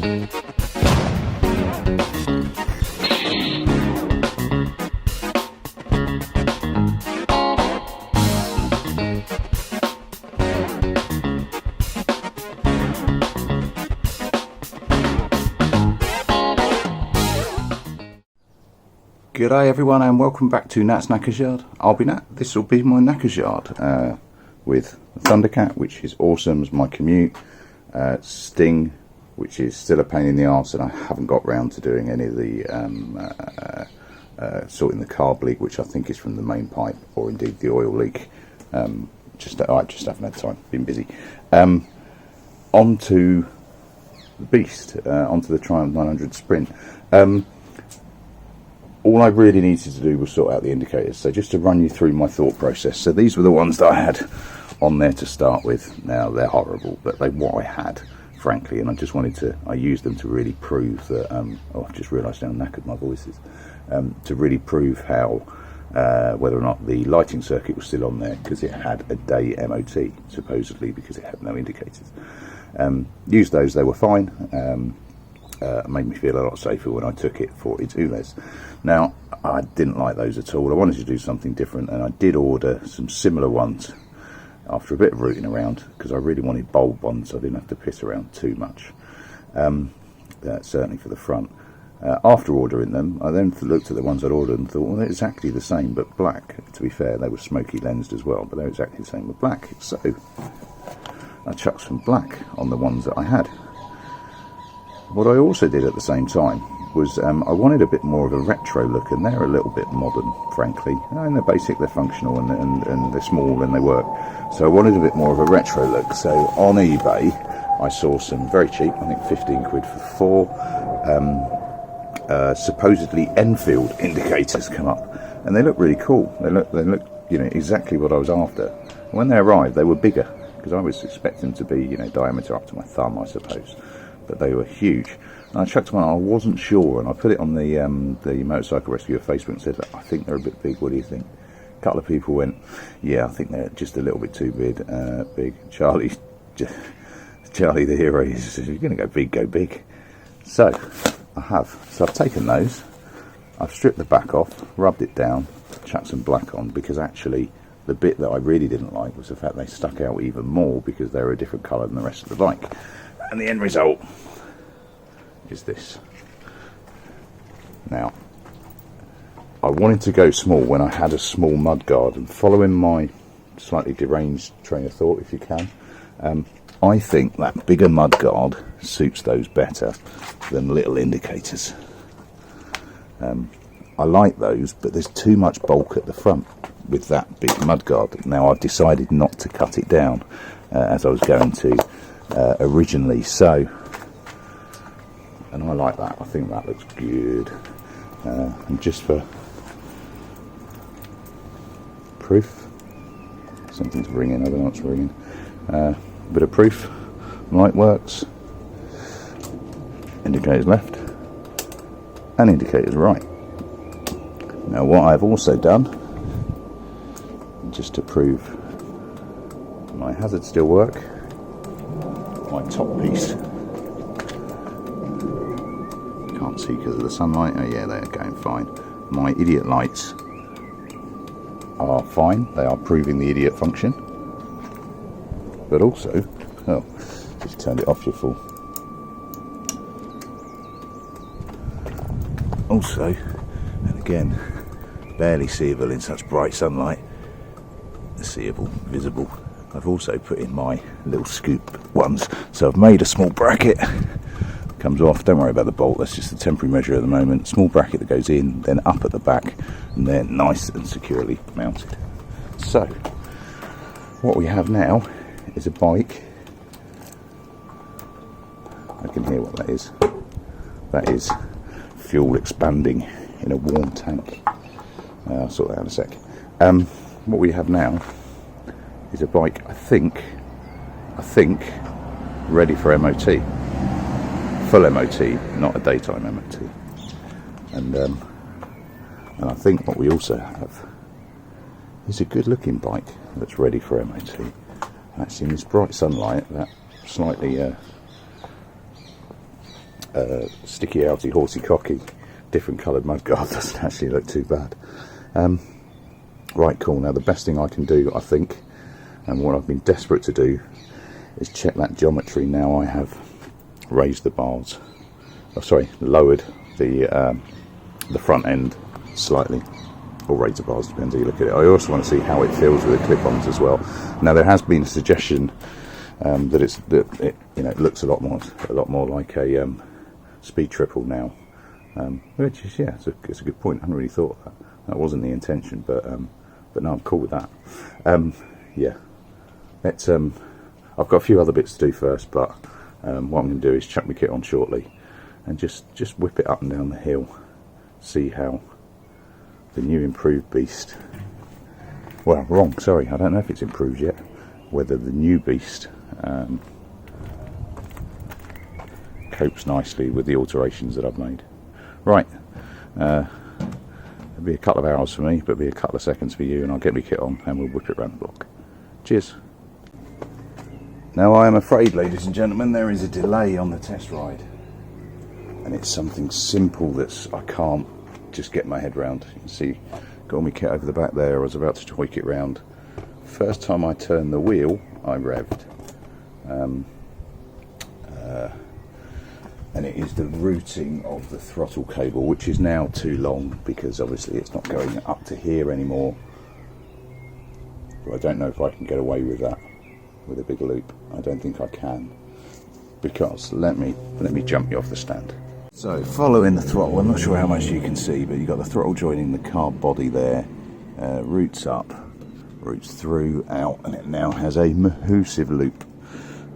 G'day everyone and welcome back to Nat's Knackers Yard. I'll be Nat. This will be my Knackers Yard with Thundercat, which is awesome as my commute, Sting, which is still a pain in the arse, and I haven't got round to doing any of the sorting the carb leak, which I think is from the main pipe, or indeed the oil leak. I just haven't had time, been busy. Onto the beast, onto the Triumph 900 Sprint. All I really needed to do was sort out the indicators. So just to run you through my thought process. So these were the ones that I had on there to start with. Now they're horrible, but they what I had, frankly, and I just wanted to. I used them to really prove that. Oh, I've just realised how knackered my voice is. To really prove how whether or not the lighting circuit was still on there, because it had a day MOT supposedly, because it had no indicators. Used those; they were fine. Made me feel a lot safer when I took it for its ULEZ. Now, I didn't like those at all. I wanted to do something different, and I did order some similar ones after a bit of rooting around, because I really wanted bulb ones so I didn't have to piss around too much, certainly for the front. After ordering them, I then looked at the ones I'd ordered and thought, well, they're exactly the same but black. To be fair, they were smoky lensed as well, but they're exactly the same but black. So I chucked some black on the ones that I had. What I also did at the same time was I wanted a bit more of a retro look, and they're a little bit modern, frankly. And they're basic, they're functional, and they're small and they work. So I wanted a bit more of a retro look. So on eBay, I saw some very cheap, I think 15 quid for 4, supposedly Enfield indicators come up, and they look really cool. They look, you know, exactly what I was after. When they arrived, they were bigger, because I was expecting them to be, you know, diameter up to my thumb, I suppose. But they were huge. And I chucked one, I wasn't sure, and I put it on the Motorcycle Rescuer Facebook and said, I think they're a bit big, what do you think? A couple of people went, yeah, I think they're just a little bit too big. Charlie the hero, he says, you're going to go big, go big. So, I have. So I've taken those, I've stripped the back off, rubbed it down, chucked some black on, because actually the bit that I really didn't like was the fact they stuck out even more because they were a different colour than the rest of the bike. And the end result is this. Now, I wanted to go small when I had a small mudguard, and following my slightly deranged train of thought, if you can, I think that bigger mudguard suits those better than little indicators. I like those, but there's too much bulk at the front with that big mudguard. Now, I've decided not to cut it down as I was going to originally, and I like that. I think that looks good. And just for proof, something's ringing, I don't know what's ringing, bit of proof, light works, indicators left and indicators right. Now what I've also done, just to prove my hazards still work, my top piece, can't see because of the sunlight, oh yeah, they're going fine. My idiot lights are fine, they are proving the idiot function, but also, oh, just turned it off, you're full. Also, and again, barely seeable in such bright sunlight, seeable, visible, I've also put in my little scoop ones. So I've made a small bracket, comes off, don't worry about the bolt, that's just a temporary measure at the moment. Small bracket that goes in, then up at the back, and they're nice and securely mounted. So what we have now is a bike. I can hear what that is. That is fuel expanding in a warm tank. I'll sort that out in a sec. What we have now is a bike, I think, ready for MOT. Full MOT, not a daytime MOT. And I think what we also have is a good looking bike that's ready for MOT. That's in this bright sunlight, that slightly sticky outy horsey cocky different coloured mudguard doesn't actually look too bad. Right, cool. Now the best thing I can do, I think, and what I've been desperate to do, is check that geometry. Now I have raised the bars, lowered the front end slightly, or raised the bars, depends how you look at it. I also want to see how it feels with the clip-ons as well. Now there has been a suggestion that it looks a lot more like a speed triple now, which is, yeah, it's a good point. I hadn't really thought of that. That wasn't the intention, but no, I'm cool with that. Yeah, let's. I've got a few other bits to do first, but what I'm going to do is chuck my kit on shortly and just whip it up and down the hill, see how the new improved beast. Well, wrong. Sorry, I don't know if it's improved yet. Whether the new beast copes nicely with the alterations that I've made. Right. It'll be a couple of hours for me, but it'll be a couple of seconds for you, and I'll get my kit on and we'll whip it around the block. Cheers. Now I am afraid, ladies and gentlemen, there is a delay on the test ride, and it's something simple that I can't just get my head round. You can see, got all my kit over the back there. I was about to tweak it round. First time I turned the wheel, I revved, and it is the routing of the throttle cable, which is now too long because obviously it's not going up to here anymore. But I don't know if I can get away with that with a big loop. I don't think I can, because let me jump you off the stand. So following the throttle, I'm not sure how much you can see, but you've got the throttle joining the car body there, routes up, routes through, out, and it now has a Mahusive loop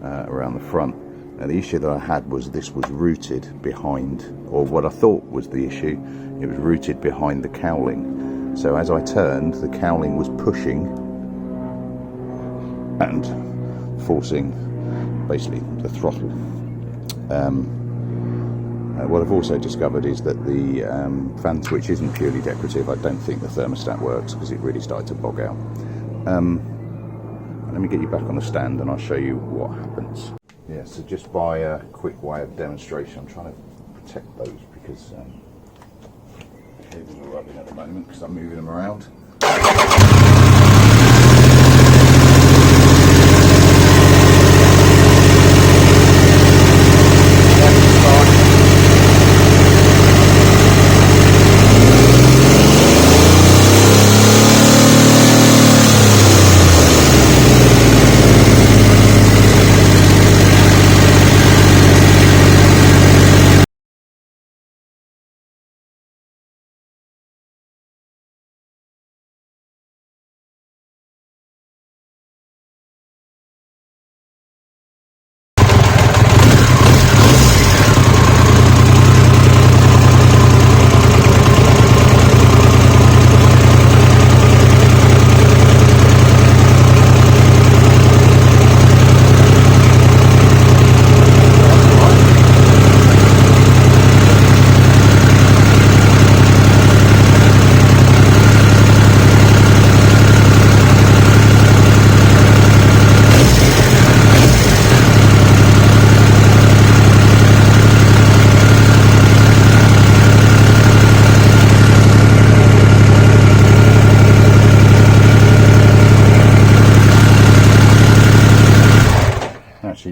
around the front. Now the issue that I had was this was routed behind, or what I thought was the issue, it was routed behind the cowling. So as I turned, the cowling was pushing and forcing basically the throttle. What I've also discovered is that the fan switch isn't purely decorative. I don't think the thermostat works because it really started to bog out. Let me get you back on the stand and I'll show you what happens. Yeah, so just by a quick way of demonstration, I'm trying to protect those because the cables are rubbing at the moment because I'm moving them around.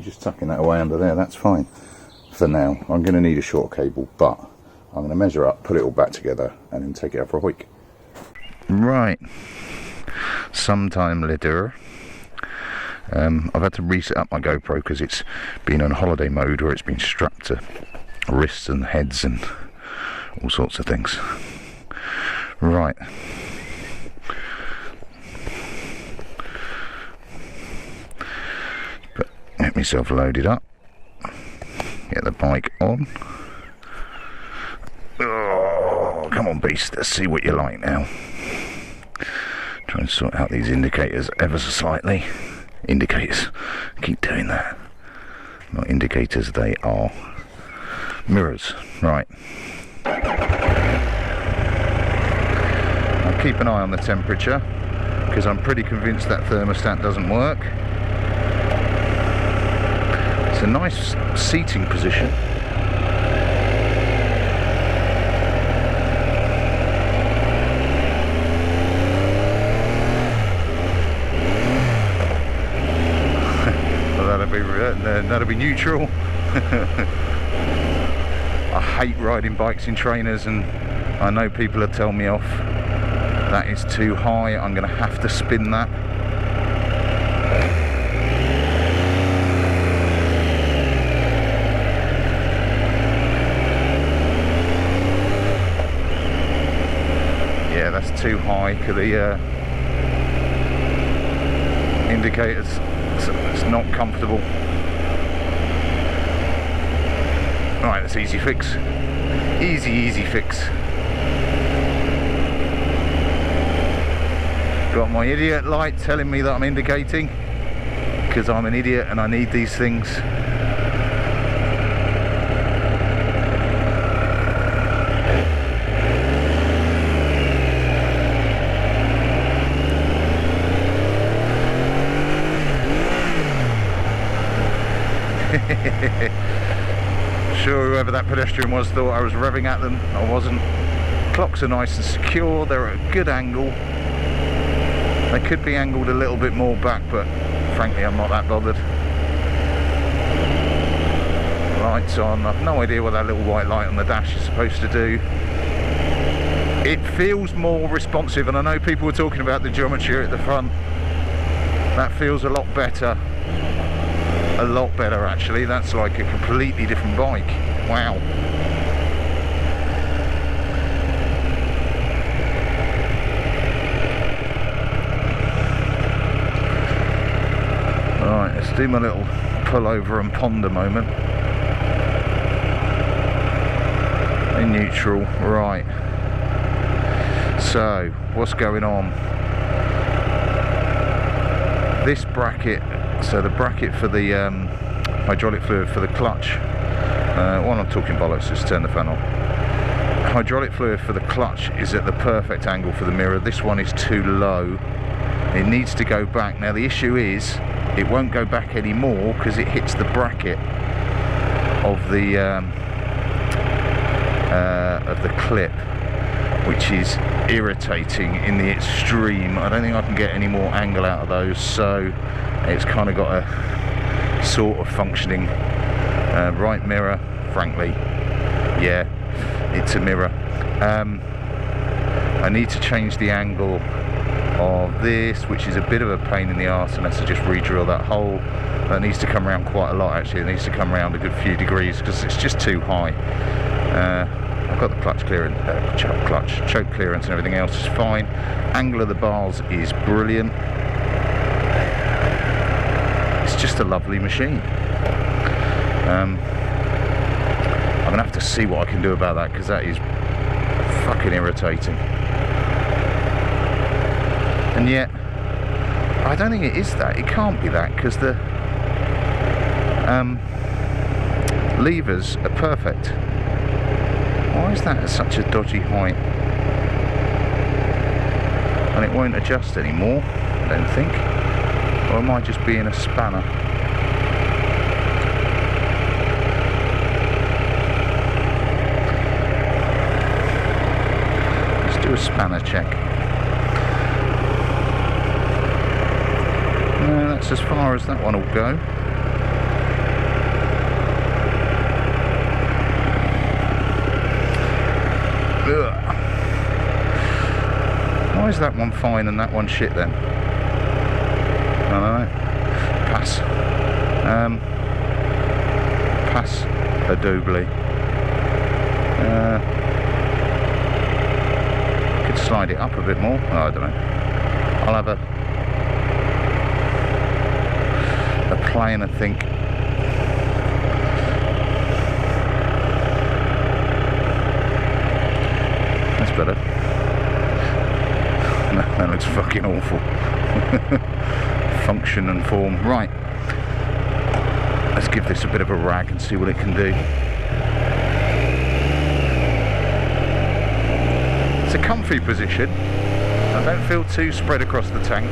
Just tucking that away under there, that's fine for now. I'm going to need a short cable, but I'm going to measure up, put it all back together and then take it out for a hike. Right, sometime later, I've had to reset up my GoPro because it's been on holiday mode where it's been strapped to wrists and heads and all sorts of things. Right. Get myself loaded up, get the bike on. Oh, come on beast, let's see what you're like now. Try and sort out these indicators ever so slightly. Indicators, keep doing that. Not indicators, they are mirrors. Right. I'll keep an eye on the temperature because I'm pretty convinced that thermostat doesn't work. It's a nice seating position. that'll be neutral. I hate riding bikes in trainers, and I know people are telling me off. That is too high, I'm going to have to spin that. Yeah, that's too high because the indicators, it's not comfortable. Right, that's easy fix. Easy fix. Got my idiot light telling me that I'm indicating because I'm an idiot and I need these things. Sure, whoever that pedestrian was thought I was revving at them. I wasn't. Clocks are nice and secure, they're at a good angle. They could be angled a little bit more back, but frankly I'm not that bothered. Lights on. I've no idea what that little white light on the dash is supposed to do. It feels more responsive, and I know people were talking about the geometry at the front. That feels a lot better. A lot better actually. That's like a completely different bike. Wow. Right, let's do my little pull over and ponder moment. In neutral, right. So, what's going on? This bracket, so the bracket for the hydraulic fluid for the clutch, while I'm talking bollocks, just turn the fan on. Hydraulic fluid for the clutch is at the perfect angle for the mirror. This one is too low. It needs to go back. Now the issue is, it won't go back anymore because it hits the bracket of the clip, which is irritating in the extreme. I don't think I can get any more angle out of those, so it's kind of got a sort of functioning right mirror. Frankly, yeah, it's a mirror. I need to change the angle of this, which is a bit of a pain in the arse unless I just re-drill that hole. That needs to come around quite a lot actually. It needs to come around a good few degrees because it's just too high. I've got the clutch clearance, choke clearance and everything else is fine. Angle of the bars is brilliant. It's just a lovely machine. I'm gonna have to see what I can do about that because that is fucking irritating. And yet, I don't think it is that. It can't be that because the levers are perfect. Why is that at such a dodgy height? And it won't adjust anymore, I don't think. Or am I just being a spanner? Let's do a spanner check. No, that's as far as that one will go. Ugh. Why is that one fine and that one shit then? I don't know. Pass. Pass a doubly. Could slide it up a bit more. Oh, I don't know. I'll have a plane, I think. That's better. No, that looks fucking awful. Function and form. Right. Let's give this a bit of a rag and see what it can do. It's a comfy position. I don't feel too spread across the tank.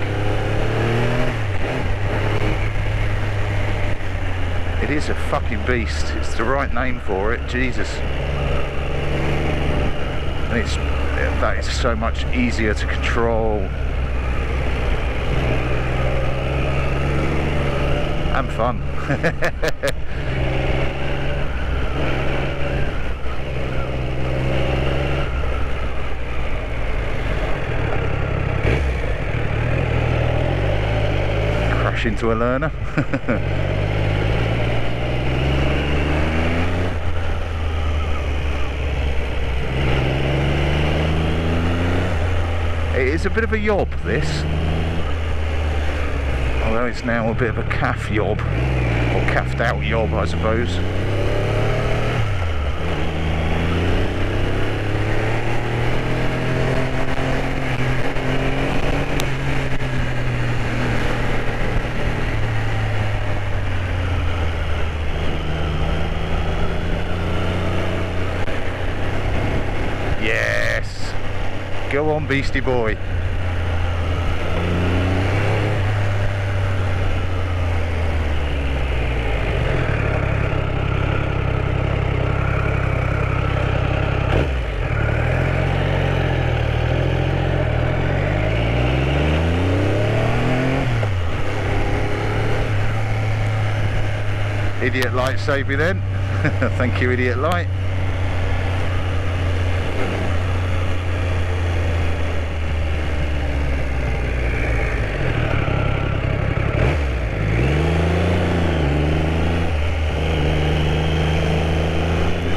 It is a fucking beast. It's the right name for it. Jesus. And that is so much easier to control. And fun. Crash into a learner. It is a bit of a yob, this. Although it's now a bit of a calf yob, or calfed out yob, I suppose. Yes! Go on, beastie boy. Idiot light saved me then. Thank you, idiot light.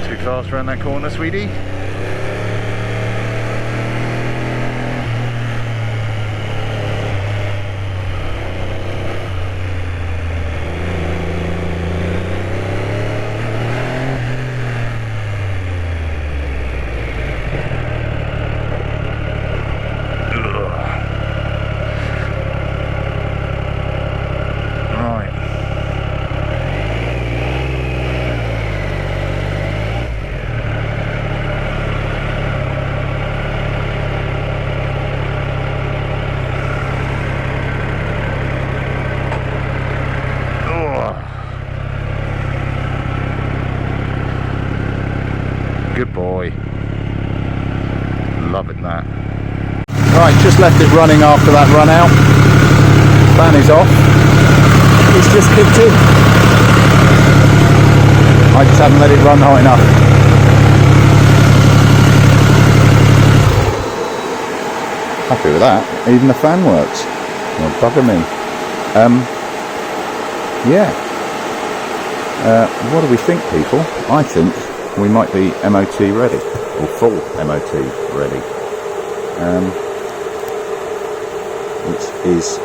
Too fast around that corner, sweetie. Good boy. Loving that. Right, just left it running after that run out. Fan is off. It's just kicked in. I just haven't let it run hot enough. Happy with that. Even the fan works. Well, bugger me. Yeah. What do we think, people? I think we might be MOT ready, or full MOT ready, which is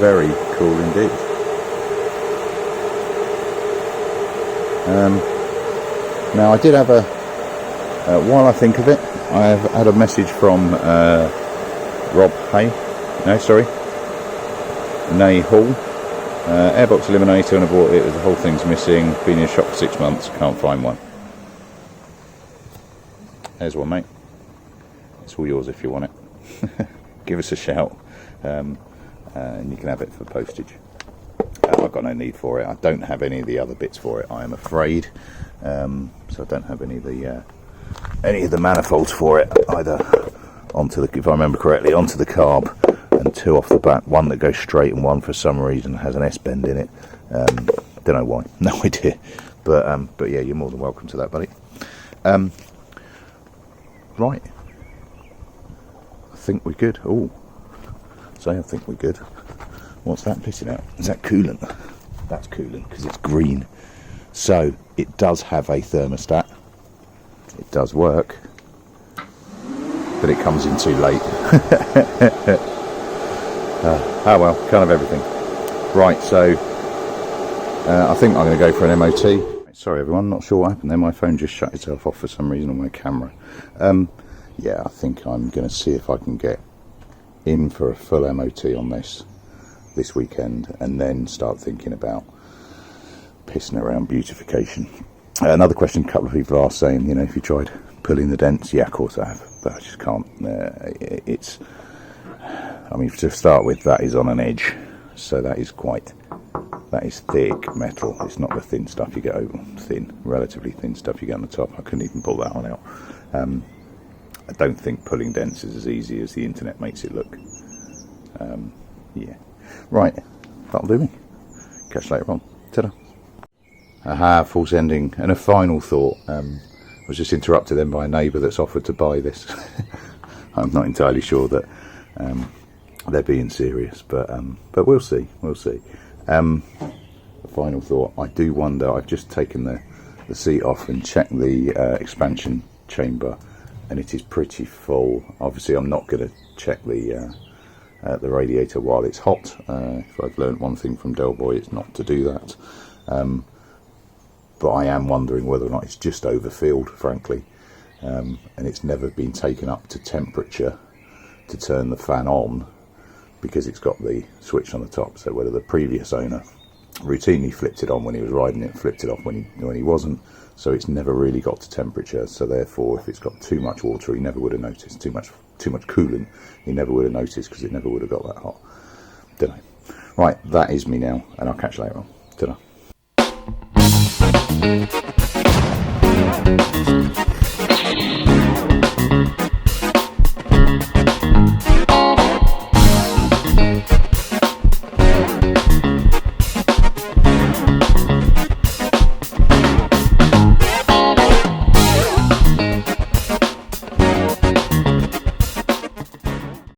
very cool indeed. Now I did have while I think of it, I have had a message from Rob Hay, Nay Hall, airbox eliminator, and I bought it, the whole thing's missing, been in a shop for 6 months, can't find one. There's one, mate. It's all yours if you want it. Give us a shout, and you can have it for postage. I've got no need for it. I don't have any of the other bits for it, I am afraid. So I don't have any of the manifolds for it either. Onto the, if I remember correctly, onto the carb, and 2 off the back. One that goes straight, and one for some reason has an S bend in it. Don't know why. No idea. But yeah, you're more than welcome to that, buddy. Right, I think we're good. Oh, I think we're good. What's that pissing out? Is that coolant? That's coolant because it's green. So it does have a thermostat. It does work, but it comes in too late. Oh well, kind of everything. Right, so I think I'm going to go for an MOT. Sorry everyone, not sure what happened there. My phone just shut itself off for some reason on my camera. Yeah, I think I'm going to see if I can get in for a full MOT on this weekend, and then start thinking about pissing around beautification. Another question a couple of people are saying, you know, if you tried pulling the dents. Yeah, of course I have, but I just can't. I mean, to start with, that is on an edge, so that is thick metal. It's not the thin stuff you get over, relatively thin stuff you get on the top. I couldn't even pull that one out. I don't think pulling dents is as easy as the internet makes it look. Yeah. Right, that'll do me. Catch you later on. Ta-da. Aha, false ending. And a final thought. I was just interrupted then by a neighbour that's offered to buy this. I'm not entirely sure that they're being serious, but we'll see. We'll see. A final thought. I do wonder. I've just taken the seat off and checked the expansion chamber, and it is pretty full. Obviously, I'm not going to check the radiator while it's hot. If I've learned one thing from Del Boy, it's not to do that. But I am wondering whether or not it's just overfilled, frankly, and it's never been taken up to temperature to turn the fan on, because it's got the switch on the top. So whether the previous owner routinely flipped it on when he was riding it, flipped it off when he wasn't, so it's never really got to temperature. So therefore, if it's got too much water, he never would have noticed. Too much coolant, he never would have noticed, because it never would have got that hot. Don't know. Right, that is me now, and I'll catch you later on. Ta-da.